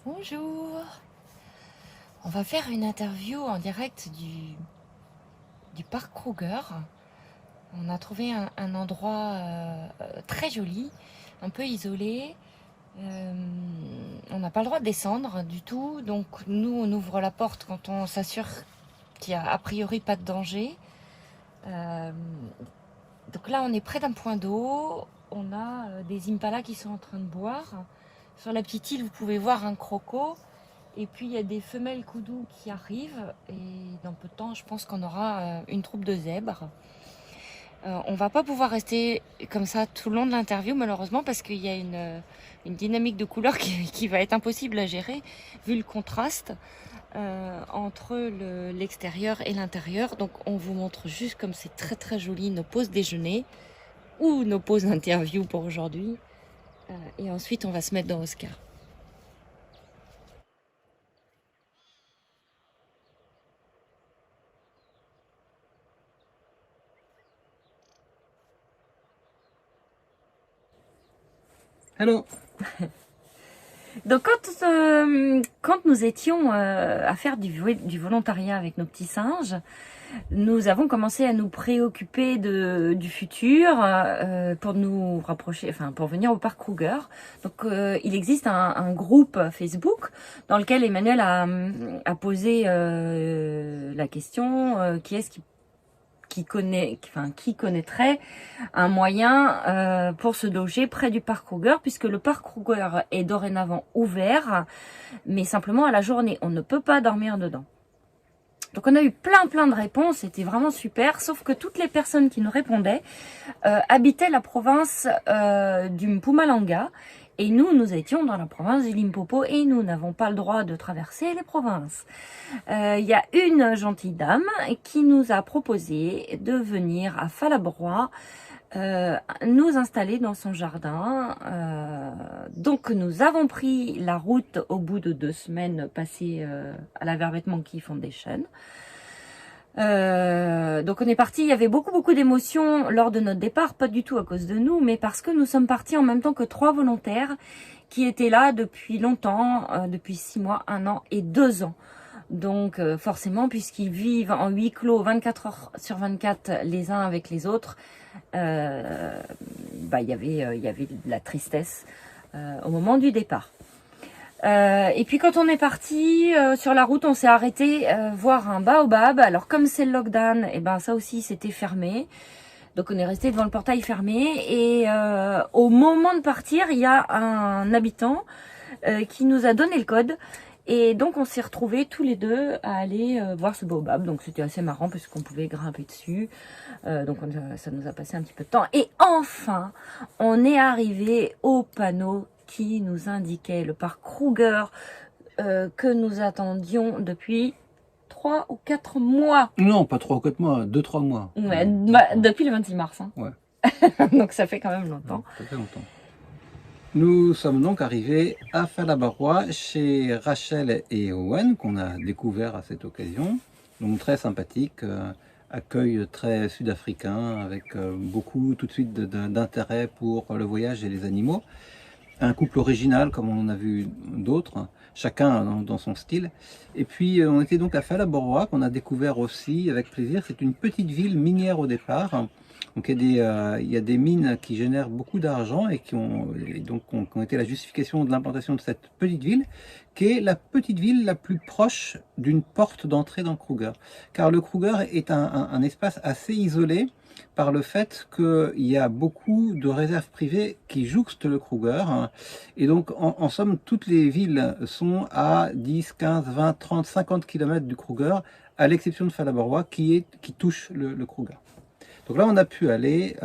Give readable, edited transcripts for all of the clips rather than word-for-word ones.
Bonjour, on va faire une interview en direct du parc Kruger. On a trouvé un endroit très joli, un peu isolé. On n'a pas le droit de descendre du tout, donc nous on ouvre la porte quand on s'assure qu'il n'y a a priori pas de danger. Donc là on est près d'un point d'eau, on a des impalas qui sont en train de boire. Sur la petite île vous pouvez voir un croco. Et puis il y a des femelles koudous qui arrivent et dans peu de temps je pense qu'on aura une troupe de zèbres. On va pas pouvoir rester comme ça tout le long de l'interview malheureusement parce qu'il y a une dynamique de couleurs qui va être impossible à gérer vu le contraste entre l'extérieur et l'intérieur. Donc on vous montre juste comme c'est très très joli nos pauses déjeuner ou nos pauses interview pour aujourd'hui. Et ensuite on va se mettre dans Oscar. Hello. Donc quand nous étions à faire du volontariat avec nos petits singes, nous avons commencé à nous préoccuper du futur pour nous rapprocher, enfin pour venir au parc Kruger. Donc il existe un groupe Facebook dans lequel Emmanuel a posé la question qui est-ce qui connaîtrait un moyen pour se loger près du parc Kruger, puisque le parc Kruger est dorénavant ouvert, mais simplement à la journée. On ne peut pas dormir dedans. Donc on a eu plein de réponses, c'était vraiment super, sauf que toutes les personnes qui nous répondaient habitaient la province du Mpumalanga. Et nous étions dans la province du Limpopo et nous n'avons pas le droit de traverser les provinces. Il y a une gentille dame qui nous a proposé de venir à Falabroix nous installer dans son jardin. Donc nous avons pris la route au bout de 2 semaines passées à la Verbet Monkey Foundation. Donc on est parti, il y avait beaucoup d'émotions lors de notre départ, pas du tout à cause de nous, mais parce que nous sommes partis en même temps que 3 volontaires qui étaient là depuis longtemps, depuis 6 mois, 1 an et 2 ans. Donc forcément, puisqu'ils vivent en huis clos 24 heures sur 24 les uns avec les autres, il y avait de la tristesse au moment du départ. Et puis quand on est parti sur la route, on s'est arrêté voir un baobab. Alors comme c'est le lockdown, et ben ça aussi c'était fermé. Donc on est resté devant le portail fermé. Et au moment de partir, il y a un habitant qui nous a donné le code. Et donc on s'est retrouvés tous les deux à aller voir ce baobab. Donc c'était assez marrant parce qu'on pouvait grimper dessus. Donc ça nous a passé un petit peu de temps. Et enfin, on est arrivé au panneau qui nous indiquait le parc Kruger que nous attendions depuis 3 ou 4 mois. Non, pas 3 ou 4 mois, 2-3 mois. Ouais, depuis le 26 mars. Hein. Ouais. Donc ça fait quand même longtemps. Ouais, ça fait longtemps. Nous sommes donc arrivés à Falabroix chez Rachel et Owen, qu'on a découvert à cette occasion. Donc très sympathique, accueil très sud-africain, avec beaucoup tout de suite d'intérêt pour le voyage et les animaux. Un couple original comme on en a vu d'autres, chacun dans son style. Et puis on était donc à Falabroix qu'on a découvert aussi avec plaisir. C'est une petite ville minière au départ. Donc il y a des mines qui génèrent beaucoup d'argent et qui ont été la justification de l'implantation de cette petite ville, qui est la petite ville la plus proche d'une porte d'entrée dans Kruger. Car le Kruger est un espace assez isolé par le fait qu'il y a beaucoup de réserves privées qui jouxtent le Kruger. Et donc, en somme, toutes les villes sont à 10, 15, 20, 30, 50 km du Kruger, à l'exception de Falabroix qui touche le Kruger. Donc là, on a pu aller,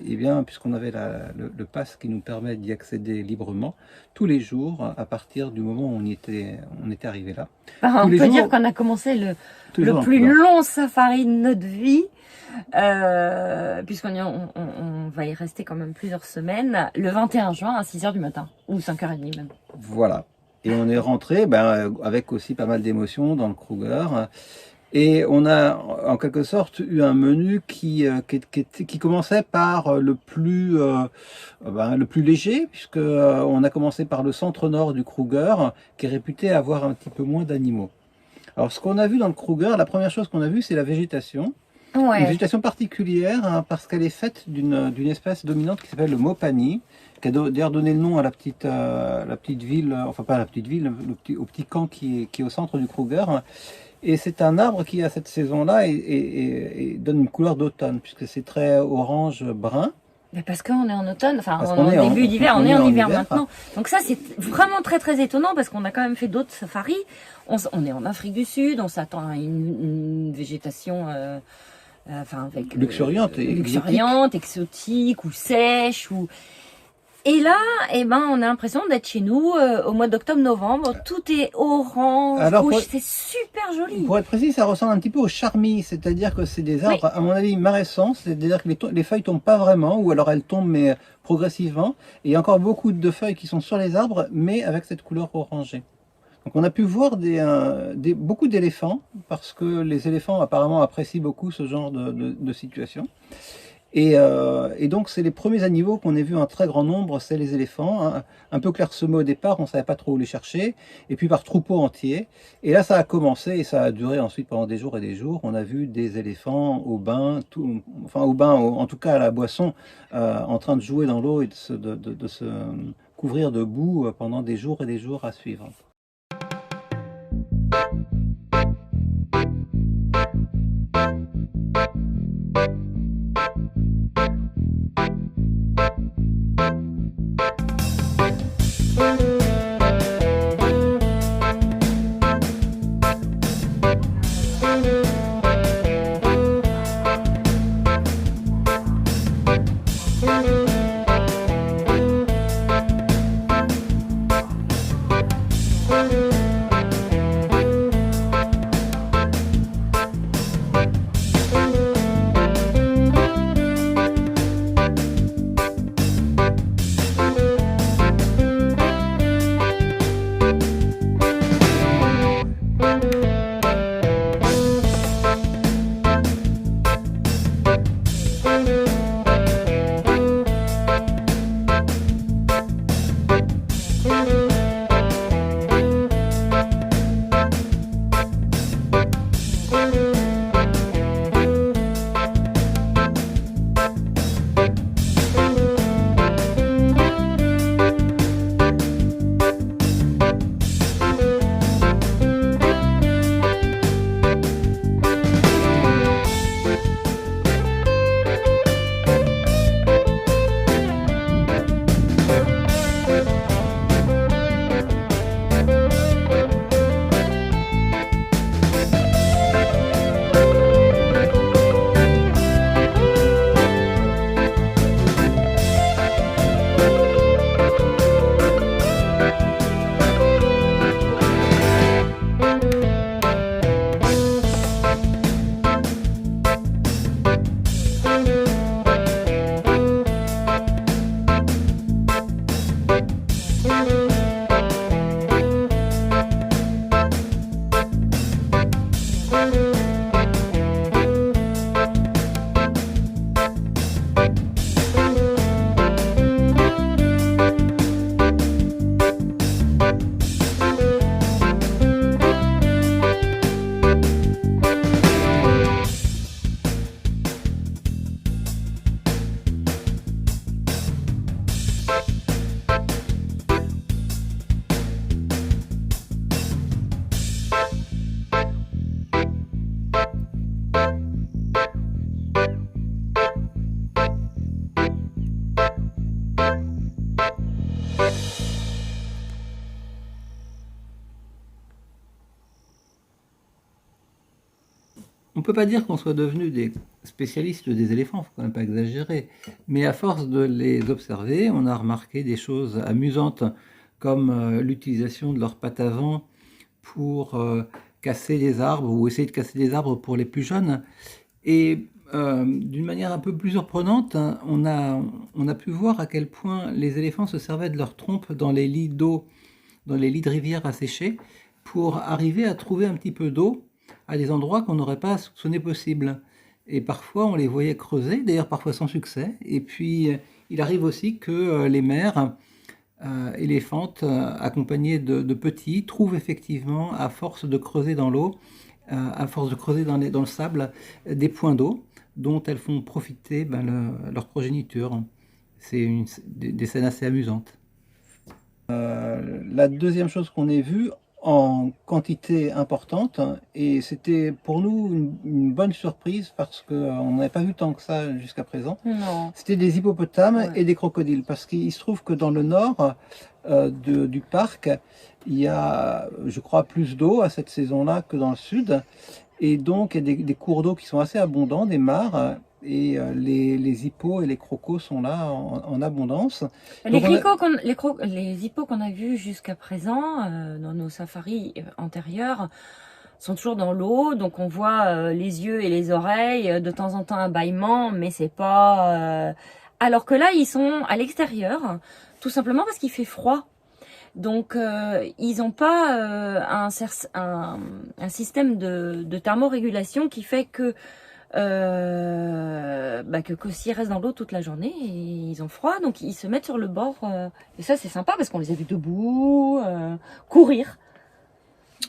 eh bien, puisqu'on avait le pass qui nous permet d'y accéder librement, tous les jours, à partir du moment où on était arrivé là. On Tous les peut jours, dire qu'on a commencé le tous les jours dans le plus couloir. long safari de notre vie, puisqu'on va y rester quand même plusieurs semaines, le 21 juin à 6h du matin, ou 5h30 même. Voilà. Et on est rentré avec aussi pas mal d'émotions dans le Kruger. Et on a en quelque sorte eu un menu qui commençait par le plus léger, puisque on a commencé par le centre nord du Kruger, qui est réputé avoir un petit peu moins d'animaux. Alors ce qu'on a vu dans le Kruger, la première chose qu'on a vue, c'est la végétation. Une Ouais. végétation particulière, hein, parce qu'elle est faite d'une espèce dominante qui s'appelle le Mopani, qui a d'ailleurs donné le nom à la petite ville, enfin pas la petite ville, au petit camp qui est au centre du Kruger. Et c'est un arbre qui, à cette saison-là, et donne une couleur d'automne, puisque c'est très orange-brun. Mais parce qu'on est en automne, enfin Parce on qu'on est est en en- début d'hiver, on on est est en en hiver hiver. maintenant. Donc ça c'est vraiment très très étonnant parce qu'on a quand même fait d'autres safaris. On est en Afrique du Sud, on s'attend à une végétation enfin avec Luxuriante et luxuriante, exotique ou sèche ou et là, eh ben, on a l'impression d'être chez nous au mois d'octobre-novembre. Tout est orange, Alors, rouge, pour- c'est super joli. Pour être précis, ça ressemble un petit peu au charmilles, c'est-à-dire que c'est des arbres, à mon avis, maressants, c'est-à-dire que les feuilles tombent pas vraiment, ou alors elles tombent mais progressivement. Et il y a encore beaucoup de feuilles qui sont sur les arbres, mais avec cette couleur orangée. Donc on a pu voir beaucoup d'éléphants, parce que les éléphants apparemment apprécient beaucoup ce genre de situation. Et donc c'est les premiers animaux qu'on ait vus en très grand nombre, c'est les éléphants, hein. Un peu clairsemés au départ, on ne savait pas trop où les chercher, et puis par troupeau entier. Et là ça a commencé et ça a duré ensuite pendant des jours et des jours. On a vu des éléphants au bain, en tout cas à la boisson, en train de jouer dans l'eau et de se couvrir de boue pendant des jours et des jours à suivre. On ne peut pas dire qu'on soit devenu des spécialistes des éléphants, il ne faut quand même pas exagérer. Mais à force de les observer, on a remarqué des choses amusantes, comme l'utilisation de leurs pattes avant pour casser les arbres, ou essayer de casser les arbres pour les plus jeunes. Et d'une manière un peu plus surprenante, hein, on a pu voir à quel point les éléphants se servaient de leur trompe dans les lits d'eau, dans les lits de rivières asséchés, pour arriver à trouver un petit peu d'eau à des endroits qu'on n'aurait pas soupçonné possible. Et parfois, on les voyait creuser, d'ailleurs parfois sans succès. Et puis, il arrive aussi que les mères éléphantes, accompagnées de petits, trouvent effectivement, à force de creuser dans l'eau, à force de creuser dans le sable, des points d'eau dont elles font profiter leur progéniture. C'est des scènes assez amusantes. La deuxième chose qu'on ait vue en quantité importante, et c'était pour nous une bonne surprise parce qu'on n'avait pas vu tant que ça jusqu'à présent. Non. C'était des hippopotames Ouais. et des crocodiles, parce qu'il se trouve que dans le nord du parc, il y a, je crois, plus d'eau à cette saison-là que dans le sud, et donc il y a des cours d'eau qui sont assez abondants, des mares, et les hippos et les crocos sont là en abondance. Les, Donc les hippos qu'on a vus jusqu'à présent dans nos safaris antérieurs sont toujours dans l'eau, donc on voit les yeux et les oreilles, de temps en temps un bâillement, mais c'est pas... Alors que là, ils sont à l'extérieur, tout simplement parce qu'il fait froid. Donc ils n'ont pas un système de thermorégulation qui fait que que s'ils restent dans l'eau toute la journée, ils ont froid, donc ils se mettent sur le bord. Et ça, c'est sympa parce qu'on les a vus debout, courir.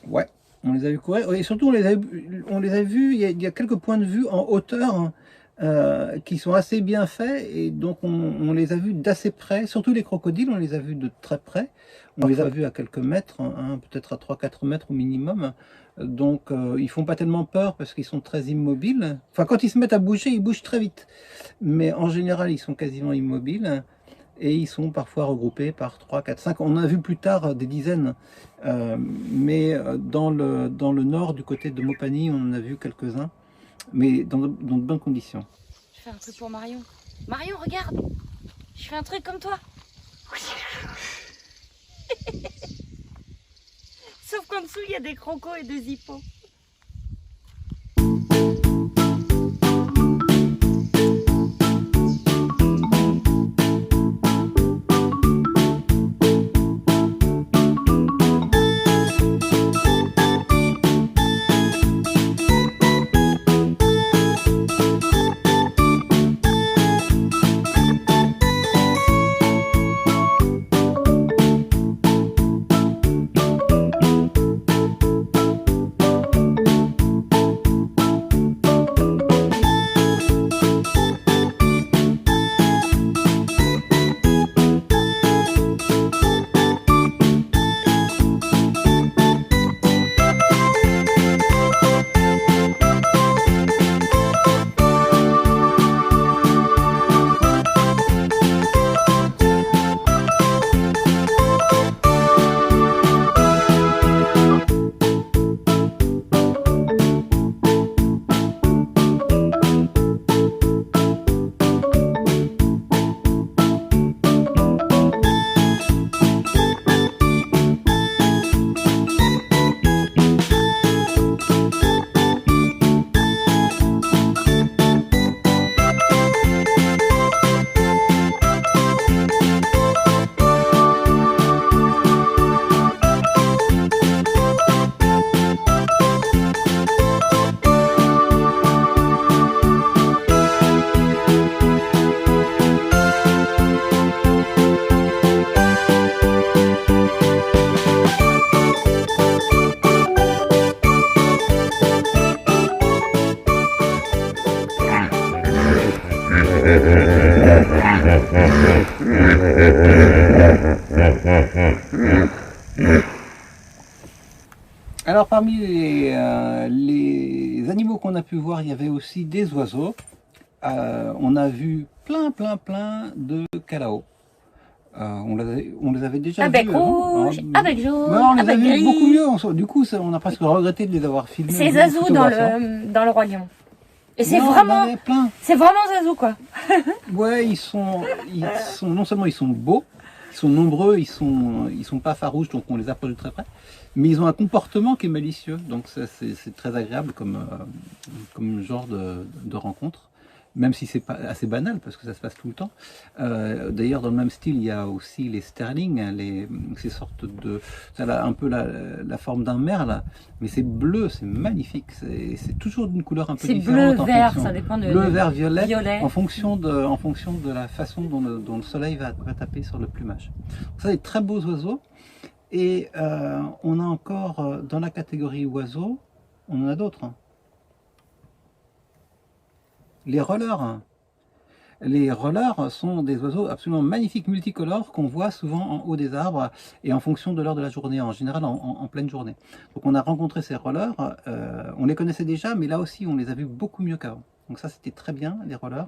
ouais, on les a vus courir, et surtout on les a vus, il y a quelques points de vue en hauteur, hein, qui sont assez bien faits, et donc on les a vus d'assez près, surtout les crocodiles, on les a vus de très près. On les a vus à quelques mètres, hein, peut-être à 3-4 mètres au minimum. Donc ils font pas tellement peur parce qu'ils sont très immobiles. Enfin, quand ils se mettent à bouger, ils bougent très vite. Mais en général, ils sont quasiment immobiles. Et ils sont parfois regroupés par 3, 4, 5. On a vu plus tard des dizaines. Mais dans le nord, du côté de Mopani, on en a vu quelques-uns. Mais dans de bonnes conditions. Je fais un truc pour Marion. Marion, regarde! Je fais un truc comme toi. Sauf qu'en dessous, il y a des crocos et des hippos. Alors parmi les animaux qu'on a pu voir, il y avait aussi des oiseaux. On a vu plein de calaos. On les avait déjà Avec vus. rouge, avec jaune, Mais on les a avec vus gris. beaucoup mieux. Du coup, on a presque regretté de les avoir filmés. C'est Des Zazu dans photographes, hein. le Roi Lion. Et c'est Non, vraiment, il y en avait plein. c'est vraiment Zazu quoi. Ouais, non seulement ils sont beaux, ils sont nombreux, ils sont pas farouches, donc on les approche de très près, mais ils ont un comportement qui est malicieux, donc c'est très agréable comme genre de rencontre, même si c'est pas assez banal parce que ça se passe tout le temps. D'ailleurs, dans le même style, il y a aussi les sterling, hein, ces sortes ça a un peu la forme d'un merle, mais c'est bleu, c'est magnifique, c'est toujours d'une couleur un peu C'est différente. bleu, vert, ça dépend de bleu, vert, violet, violet. en fonction de la façon dont le soleil va taper sur le plumage. Donc ça, des très beaux oiseaux. Et on a encore, dans la catégorie oiseaux, on en a d'autres. Hein. Les rollers. Les rollers sont des oiseaux absolument magnifiques, multicolores, qu'on voit souvent en haut des arbres et en fonction de l'heure de la journée, en général en pleine journée. Donc on a rencontré ces rollers, on les connaissait déjà, mais là aussi on les a vus beaucoup mieux qu'avant. Donc ça c'était très bien, les rollers.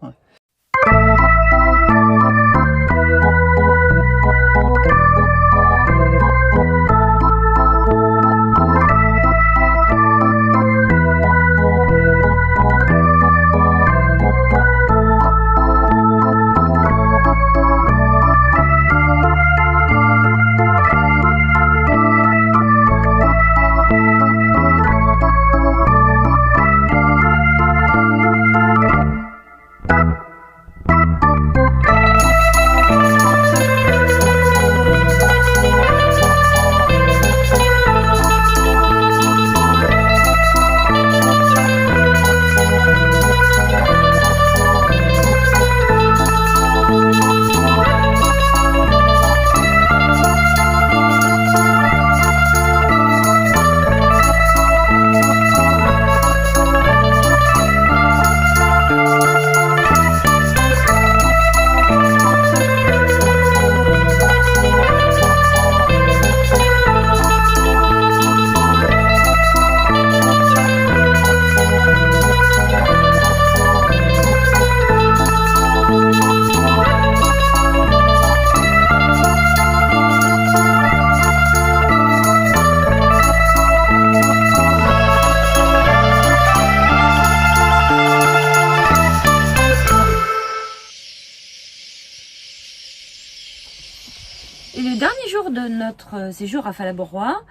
Et le dernier jour de notre séjour à Phalaborwa,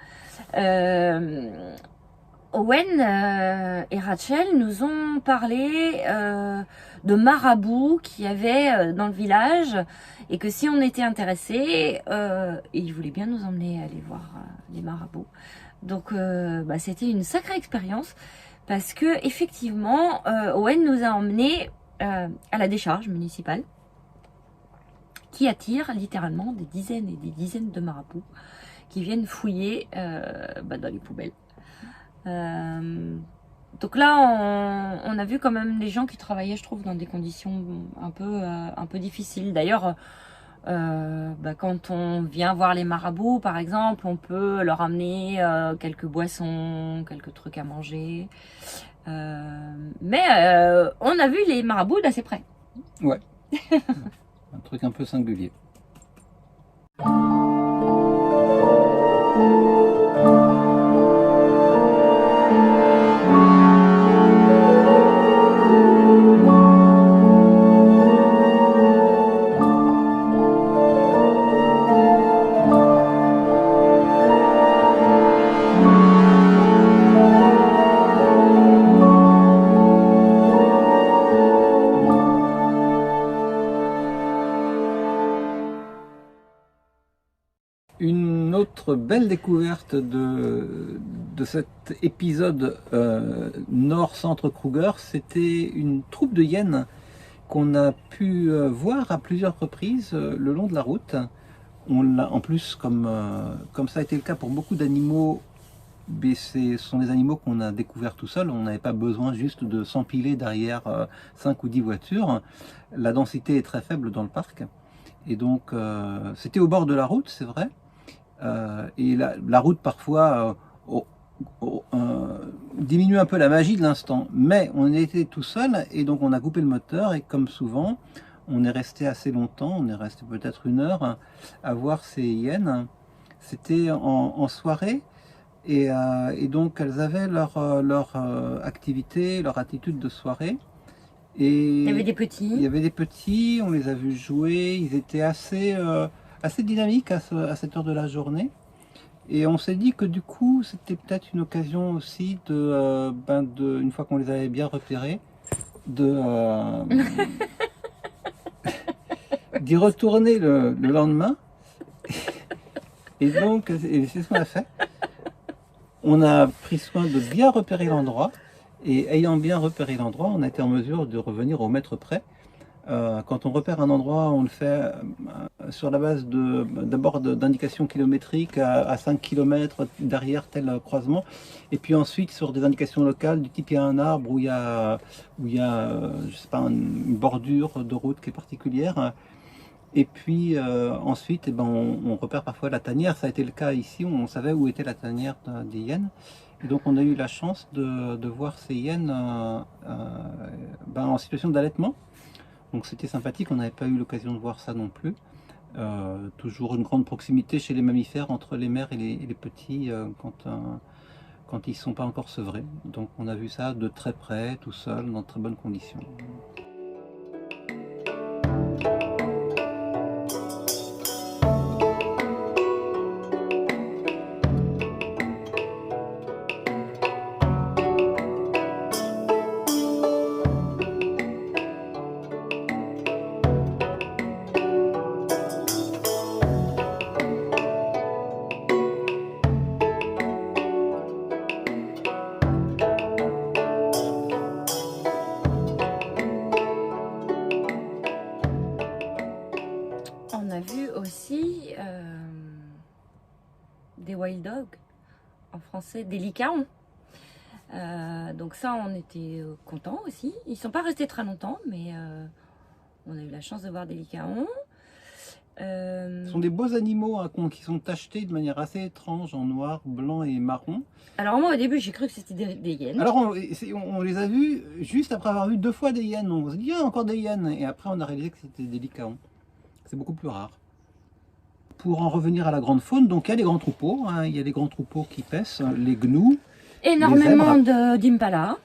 Owen et Rachel nous ont parlé de marabouts qu'il y avait dans le village et que si on était intéressé, ils voulaient bien nous emmener aller voir les marabouts. Donc c'était une sacrée expérience parce que effectivement Owen nous a emmenés à la décharge municipale qui attire littéralement des dizaines et des dizaines de marabouts qui viennent fouiller dans les poubelles. Donc là, on a vu quand même des gens qui travaillaient, je trouve, dans des conditions un peu difficiles. D'ailleurs, quand on vient voir les marabouts, par exemple, on peut leur amener quelques boissons, quelques trucs à manger. Mais on a vu les marabouts d'assez près. Ouais. Un truc un peu singulier. Une autre belle découverte de cet épisode Nord-Centre Kruger, c'était une troupe de hyènes qu'on a pu voir à plusieurs reprises le long de la route. On l'a en plus, comme ça a été le cas pour beaucoup d'animaux, ce sont des animaux qu'on a découverts tout seul. On n'avait pas besoin juste de s'empiler derrière 5 ou 10 voitures. La densité est très faible dans le parc. Et donc, c'était au bord de la route, c'est vrai. Et la route parfois diminue un peu la magie de l'instant, mais on était tout seul et donc on a coupé le moteur et comme souvent on est resté assez longtemps, on est resté peut-être 1 heure à voir ces hyènes. C'était en soirée et donc elles avaient leur activité, leur attitude de soirée. Et Il y avait des il y petits. avait des petits, on les a vus jouer, ils étaient assez dynamiques à cette heure de la journée. Et on s'est dit que du coup, c'était peut-être une occasion aussi une fois qu'on les avait bien repérés, d'y retourner le lendemain. Et donc, c'est ce qu'on a fait. On a pris soin de bien repérer l'endroit. Et ayant bien repéré l'endroit, on a été en mesure de revenir au mètre près. Quand on repère un endroit, on le fait sur la base d'abord d'indications kilométriques à 5 km derrière tel croisement, et puis ensuite sur des indications locales du type il y a un arbre où il y a je sais pas, une bordure de route qui est particulière. Et puis ensuite, on repère parfois la tanière. Ça a été le cas ici, on savait où était la tanière des hyènes. Et donc on a eu la chance de voir ces hyènes en situation d'allaitement. Donc c'était sympathique, on n'avait pas eu l'occasion de voir ça non plus. Toujours une grande proximité chez les mammifères entre les mères et les petits quand ils ne sont pas encore sevrés. Donc on a vu ça de très près, tout seul, dans de très bonnes conditions. On a vu aussi des wild dogs, en français des lycaons. Donc ça, on était contents aussi. Ils ne sont pas restés très longtemps, mais on a eu la chance de voir des lycaons. Ce sont des beaux animaux qui sont tachetés de manière assez étrange en noir, blanc et marron. Alors moi au début j'ai cru que c'était des hyènes. Alors on les a vus juste après avoir vu 2 fois des hyènes. On s'est dit ah, encore des hyènes, et après on a réalisé que c'était des lycaons. C'est beaucoup plus rare. Pour en revenir à la grande faune, donc il y a les grands troupeaux, hein, il y a les grands troupeaux qui paissent, les gnous, Énormément d'impalas.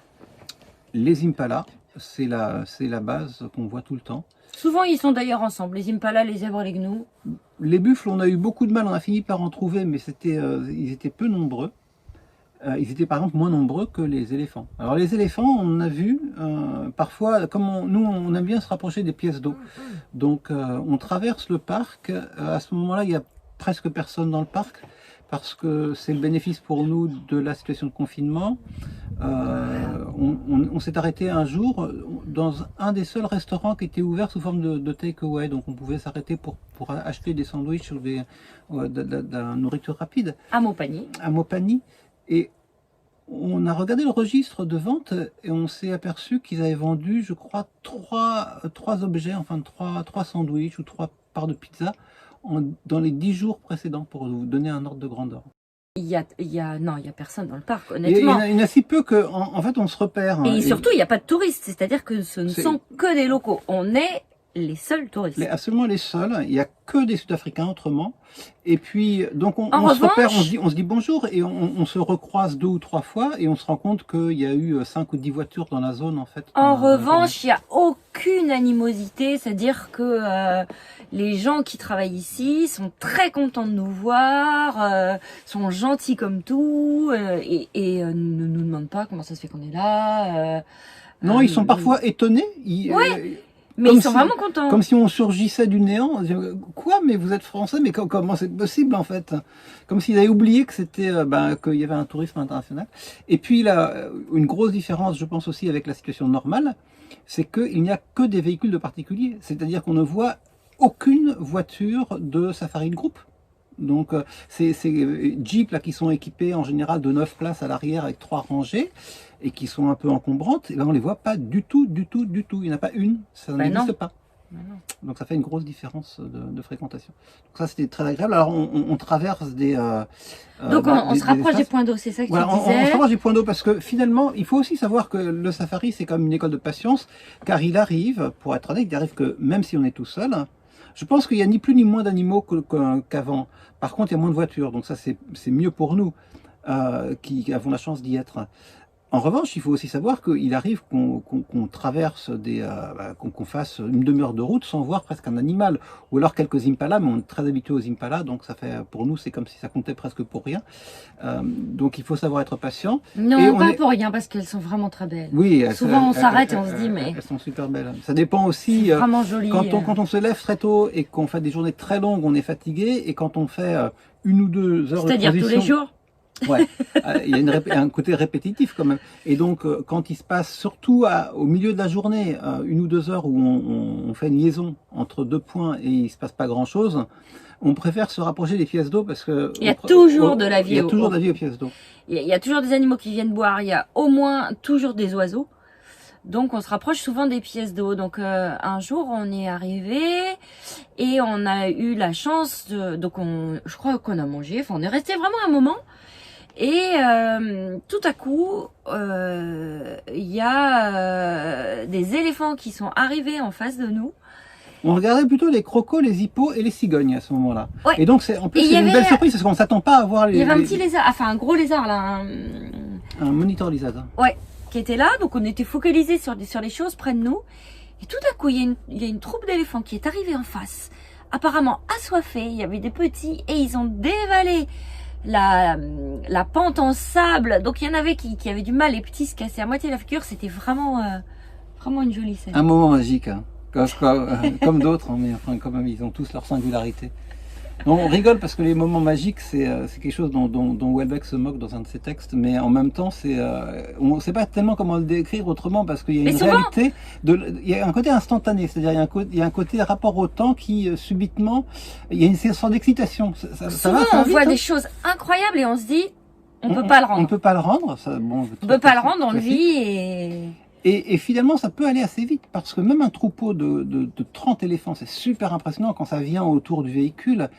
les impalas, c'est la base qu'on voit tout le temps. Souvent ils sont d'ailleurs ensemble, les impalas, les zèbres, les gnous. Les buffles, on a eu beaucoup de mal, on a fini par en trouver, mais ils étaient peu nombreux. Ils étaient par exemple moins nombreux que les éléphants. Alors les éléphants, on a vu parfois, nous on aime bien se rapprocher des pièces d'eau. Donc on traverse le parc, à ce moment-là il n'y a presque personne dans le parc, parce que c'est le bénéfice pour nous de la situation de confinement. On s'est arrêté un jour dans un des seuls restaurants qui était ouvert sous forme de take-away, donc on pouvait s'arrêter pour acheter des sandwichs ou de la nourriture rapide. À Mopani. À Mopani. Et on a regardé le registre de vente et on s'est aperçu qu'ils avaient vendu, je crois, trois objets, enfin trois sandwichs ou 3 parts de pizza dans les 10 jours précédents, pour vous donner un ordre de grandeur. Non, il y a personne dans le parc, honnêtement. Il y en a si peu qu'en fait on se repère. Et surtout, il n'y a pas de touristes, c'est-à-dire que ce ne sont que des locaux. On est les seuls touristes. Absolument les seuls, il n'y a que des Sud-Africains autrement. Et puis, donc on se repère, on se dit bonjour, et on se recroise 2 ou 3 fois, et on se rend compte qu'il y a eu 5 ou 10 voitures dans la zone en fait. En revanche, il n'y a aucune animosité, c'est-à-dire que les gens qui travaillent ici sont très contents de nous voir, sont gentils comme tout, et ne nous demandent pas comment ça se fait qu'on est là. Non, ils sont parfois étonnés. Ouais. Mais ils sont vraiment contents. Comme si on surgissait du néant. Quoi? Mais vous êtes français? Mais comment c'est possible en fait? Comme s'ils avaient oublié que qu'il y avait un tourisme international. Et puis là, une grosse différence, je pense aussi avec la situation normale, c'est qu'il n'y a que des véhicules de particuliers. C'est-à-dire qu'on ne voit aucune voiture de Safari Group. Donc ces Jeeps là qui sont équipés en général de 9 places à l'arrière avec 3 rangées et qui sont un peu encombrantes, et là on les voit pas du tout. Il n'y en a pas une, ça n'existe pas. Maintenant. Donc ça fait une grosse différence de fréquentation. Donc ça c'était très agréable. Alors on traverse des... Donc on se rapproche des espaces. points d'eau, c'est ça que Voilà, tu on disais. se rapproche des points d'eau parce que finalement, il faut aussi savoir que le safari, c'est comme une école de patience, car il arrive, pour être honnête, il arrive que même si on est tout seul, je pense qu'il n'y a ni plus ni moins d'animaux qu'avant. Par contre, il y a moins de voitures, donc ça c'est mieux pour nous qui avons la chance d'y être. En revanche, il faut aussi savoir qu'il arrive qu'on traverse qu'on fasse une demi-heure de route sans voir presque un animal, ou alors quelques impalas, mais on est très habitué aux impalas, donc ça fait, pour nous, c'est comme si ça comptait presque pour rien. Donc il faut savoir être patient. Non, Et pas pour rien, parce qu'elles sont vraiment très belles. Oui, Souvent on s'arrête et on se dit, mais elles sont super belles. Ça dépend c'est aussi, vraiment joli. quand on se lève très tôt et qu'on fait des journées très longues, on est fatigué, et quand on fait 1 ou 2 heures de C'est-à-dire tous les transition, jours. ouais, il y a un côté répétitif quand même. Et donc, quand il se passe, surtout au milieu de la journée, 1 ou 2 heures où on fait une liaison entre 2 points et il se passe pas grand-chose, on préfère se rapprocher des pièces d'eau parce que Il y a toujours de la vie. Il y a toujours de la vie aux pièces d'eau. Il y a toujours des animaux qui viennent boire. Il y a au moins toujours des oiseaux. Donc on se rapproche souvent des pièces d'eau. Donc un jour on est arrivé et on a eu la chance de... Donc je crois qu'on a mangé. Enfin on est resté vraiment un moment. Et tout à coup, il y a des éléphants qui sont arrivés en face de nous. On regardait plutôt les crocos, les hippos et les cigognes à ce moment-là. Ouais. Et donc en plus Et il y c'est une avait- belle surprise parce qu'on s'attend pas à voir Il y avait un petit lézard, enfin un gros lézard là, un monitor lizard. ouais, qui était là. Donc on était focalisés sur les choses près de nous. Et tout à coup, il y a une troupe d'éléphants qui est arrivée en face. Apparemment assoiffés, il y avait des petits et ils ont dévalé la pente en sable. Donc il y en avait qui avaient du mal, les petits se cassaient à moitié la figure. C'était vraiment une jolie scène. Un moment magique, hein. Comme d'autres, hein, mais enfin quand même ils ont tous leur singularité. On rigole parce que les moments magiques c'est quelque chose dont Houellebecq se moque dans un de ses textes, mais en même temps on ne sait pas tellement comment le décrire autrement parce qu'il y a une réalité, il y a un côté instantané, c'est-à-dire il y a un côté rapport au temps qui subitement, il y a une sorte d'excitation. Souvent on voit des choses incroyables et on se dit on peut pas le rendre. On ne peut pas le rendre, on peut pas le rendre, on le vit et finalement, ça peut aller assez vite parce que même un troupeau de 30 éléphants, c'est super impressionnant quand ça vient autour du véhicule.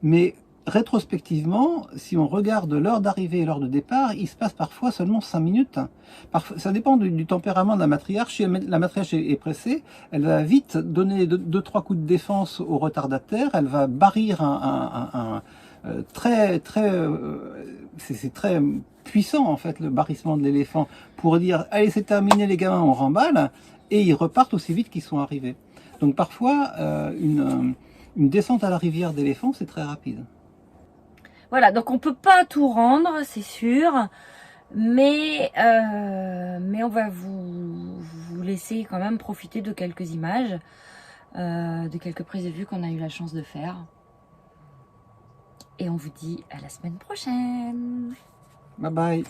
Mais rétrospectivement, si on regarde l'heure d'arrivée et l'heure de départ, il se passe parfois seulement 5 minutes. Ça dépend du tempérament de la matriarche. Si la matriarche est pressée, elle va vite donner 2-3 coups de défense au retardataire. Elle va barrir c'est très puissant en fait le barrissement de l'éléphant pour dire allez c'est terminé les gamins on remballe et ils repartent aussi vite qu'ils sont arrivés. Donc parfois une descente à la rivière d'éléphants c'est très rapide. Voilà, donc on peut pas tout rendre c'est sûr, mais on va vous laisser quand même profiter de quelques images, de quelques prises de vue qu'on a eu la chance de faire. Et on vous dit à la semaine prochaine. Bye bye.